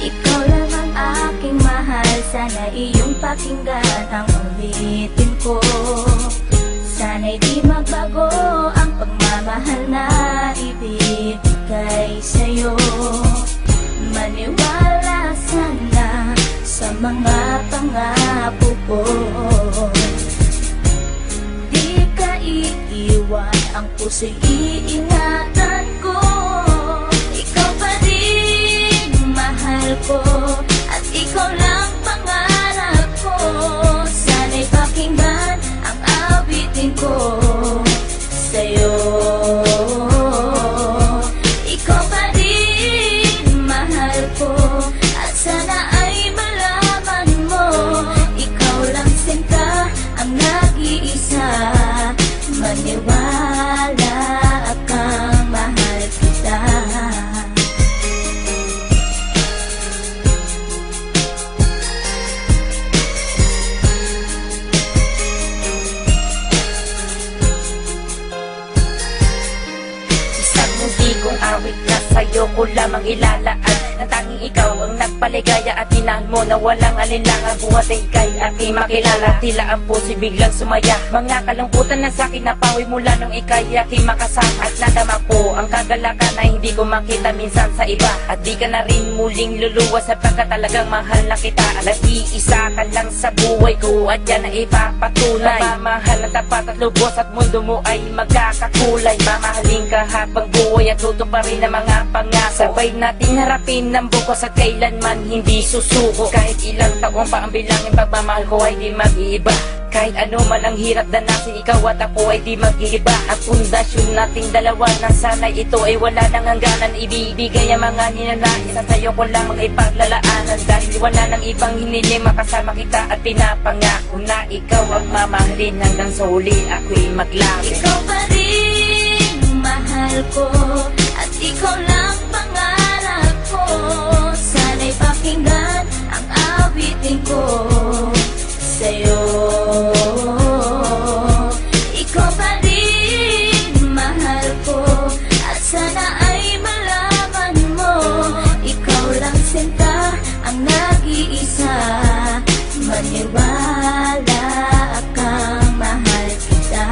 Ikaw lang ang aking mahal, sana iyong pakinggan ang ulitin ko. Sana'y di magbago ang pagmamahal na ibibigay sa'yo. Maniwala sana sa mga pangako ko. Di ka iiwan, ang puso'y iingatan ko. Ikaw pa rin mahal ko, at ikaw lang pangarap ko. Sana'y pakinggan ang awitin ko sa'yo. Ikaw pa rin mahal ko, at sana ay malaman mo, ikaw lang sinta ang nag-iisa. Maniwala kang mahal kita. Isang hindi kong awit na sa'yo ko lamang ilalaan, na tanging ikaw ang nagpaligaya at tinahal mo na walang alinlangan. Buhat ay ika'y aking makilala, tila ang puso'y biglang sumaya. Mga kalungkutan na sa'kin napawi mula nung ika'y aking makasama, at nadama ko ang kagalakan na hindi ko makita minsan sa iba. At di ka na rin muling luluwas sapagkat talagang mahal na kita. Nag-iisa ka lang sa buhay ko, at yan ay ipapatunay. Mamahal na tapat at lubos, at mundo mo ay magkakakulay. Mamahalin ka habang buhay at tutuparin ang mga pangako. Sabay natin harapin ng bukos at kailanman hindi susuko. Kahit ilang taong pa ang bilangin, pagmamahal ko ay di mag-iiba. Kahit ano man ang hirap danasin, ikaw at ako ay di mag-iiba. Ang pundasyon nating dalawa na sana'y ito ay wala nang hangganan. Ibibigay ang mga ninanais at sa'yo ko lamang ipaglalaanan. Dahil wala nang ibang hiniling, makasama kita at pinapangako na ikaw ang mamahalin hanggang sa huli ako'y maglapit. Ikaw pa rin mahal ko, at ikaw lang pangarap ko. Sana'y pakinggan ang awitin ko sa'yo. Ikaw pa rin mahal ko, at sana ay malaman mo, ikaw lang sinta ang nag-iisa. Maniwala kang mahal kita.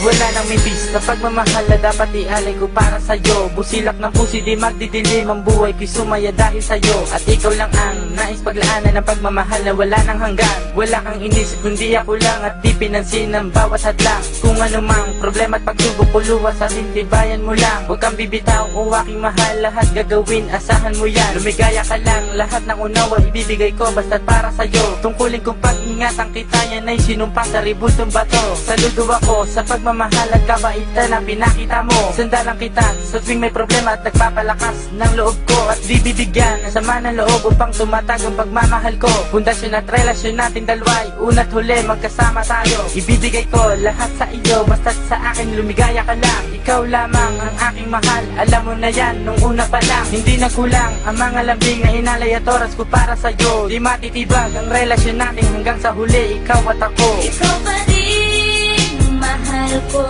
Wala nang mibis na pagmamahal na dapat ialay ko para sa'yo. Busilak ng puso di magdidilim, ang buhay ko'y sumaya dahil sa'yo. At ikaw lang ang nais paglaanan ng pagmamahal na wala nang hanggan. Wala kang inisip kundi ako lang, at di pinansin ang bawat hadlang. Kung anumang problema at pagsubok ko luwas, at intibayan mo lang. Huwag kang bibitaw o aking mahal, lahat gagawin, asahan mo yan. Lumigaya ka lang, lahat ng unawa ibibigay ko basta't para sa'yo. Tungkulin kong pag-ingatan kita, yan ay sinumpa sa ribultong bato. Saludo ako sa pagmamahal at kabaitan na pinakita mo. Sandalang kita sa tuwing may problema at nagpapalakas ng loob ko. At di bibigyan ng sama ng loob upang tumatag ang pagmamahal ko. Pundasyon at relasyon nating dalawa'y una't huli magkasama tayo. Ibibigay ko lahat sa iyo basta't sa akin lumigaya ka lang. Ikaw lamang ang aking mahal, alam mo na yan nung una pa lang. Hindi na kulang ang mga lambing na inalay at oras ko para sa'yo. Di matitibag ang relasyon natin hanggang sa huli, ikaw at ako. Ikaw pa rin mahal ko,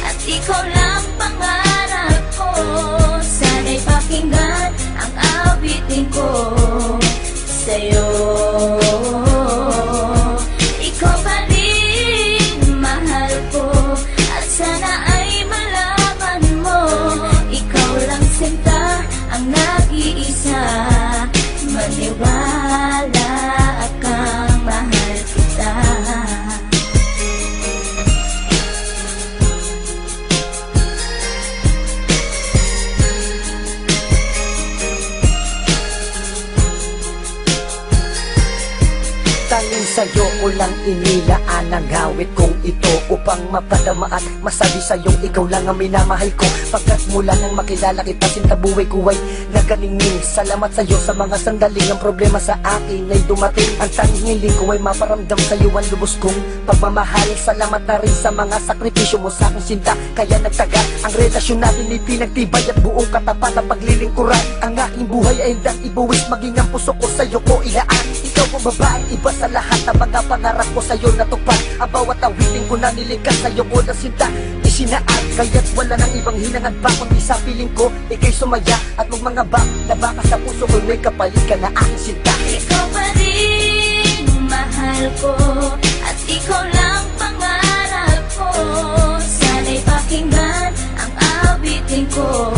at ikaw lang pangarap ko. Sana'y pakinggan ang awitin ko sa'yo. Ikaw pa rin mahal ko, at sana ay malaman mo, ikaw lang sinta ang nag-iisa. Maniwala kang mahal kita. Tanging sa'yo ko lang inilaan ang awit kong ito, upang mapadama at masabi sa'yong ikaw lang ang minamahal ko. Pagkat mula nang makilala kita, sinta buhay ko ay naganingning. Salamat sa'yo sa mga sandaling ang problema sa akin ay dumating. Ang tanging hiling ko ay maparamdam sa'yo ang lubos kong pagmamahal. Salamat na rin sa mga sakripisyo mo sa aking sinta, kaya nagtagal ang relasyon natin ay pinagtibay at buong katapat ang paglilingkuran. Ang aking buhay ay hindang ibuwis, maging ang puso ko sa'yo ko ilaan. ikaw ang babaeng iba sa lahat ng mga pangarap ko sa'yo natupad. Ang bawat awitin ko na nilikas sa'yo ko na sinta isinaan, kaya't wala nang ibang hinangad pa kundi sa piling ko, ika'y sumaya at magmangaba na baka sa puso ko may kapalit ka na aking sinta. Ikaw pa rin mahal ko, at ikaw lang pangarap ko. Sana'y pakinggan ang awitin ko.